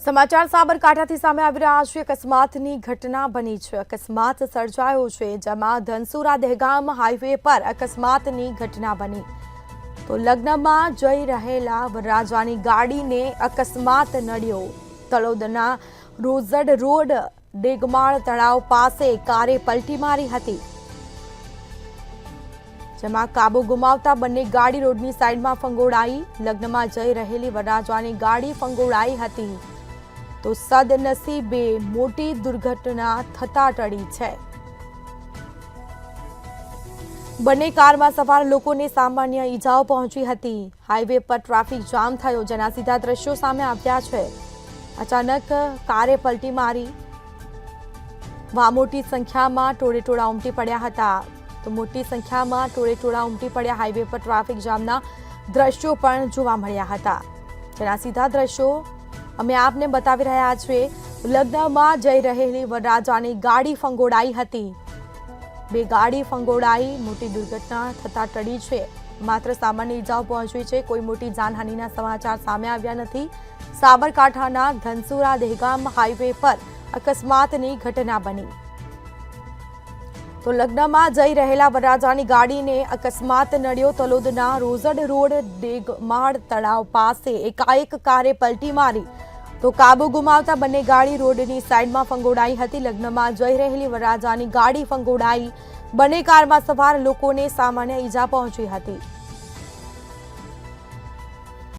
સમાચાર સાબરકાંઠાથી સામે આવી રહ્યા છે। અકસ્માતની ઘટના બની છે। અકસ્માત સર્જાયો છે જેમાં ધનસુરા દહેગામ હાઈવે પર અકસ્માતની ઘટના બની તો લગ્નમાં જઈ રહેલા વરરાજાની ગાડીને અકસ્માત નડ્યો। તળોદના રોઝડ રોડ ડેગમાળ તળાવ પાસે કારે પલટી મારી હતી જેમાં કાબુ ગુમાવતા બંને ગાડી રોડની સાઈડમાં ફંગોળાઈ। લગ્નમાં જઈ રહેલી વરરાજાની ગાડી ફંગોળાઈ હતી તો સદનસીબે મોટી દુર્ઘટના થતા ટળી છે। બંને કારમાં સવાર લોકોને સામાન્ય ઈજાઓ પહોંચી હતી। હાઈવે પર ટ્રાફિક જામ થયો જેના સીધા દ્રશ્યો સામે આવ્યા છે। અચાનક કારે પલટી મારી મોટી સંખ્યામાં ટોળેટોળા ઉમટી પડ્યા હતા તો મોટી સંખ્યામાં ટોળેટોળા ઉમટી પડ્યા। હાઈવે પર ટ્રાફિક જામના દ્રશ્યો પણ જોવા મળ્યા હતા જેના સીધા દ્રશ્યો અમે આપને બતાવી રહ્યા છીએ। લગ્નમાં જઈ રહેલી વરરાજાની ગાડી ફંગોળાઈ હતી। બે ગાડી ફંગોળાઈ મોટી દુર્ઘટના થતા ટળી છે। માત્ર સામાન્ય ઈજાઓ પહોંચી છે, કોઈ મોટી જાનહાનિના સમાચાર સામે આવ્યા નથી। સાબરકાંઠાના ધનસુરા દહેગામ હાઈવે પર અકસ્માતની ઘટના બની તો લગ્નમાં જઈ રહેલા વરરાજાની ગાડીને અકસ્માત નડ્યો। તલોદના રોઝડ રોડ ડેગમાળ તળાવ પાસે એકાએક કારે પલટી મારી તો કાબુ ગુમાવતા બંને ગાડી રોડની સાઈડમાં ફંગોળાઈ હતી। લગ્નમાં જઈ રહેલી વરરાજાની ગાડી ફંગોળાઈ। બંને કારમાં સવાર લોકોને સામાન્ય ઈજા પહોંચી હતી।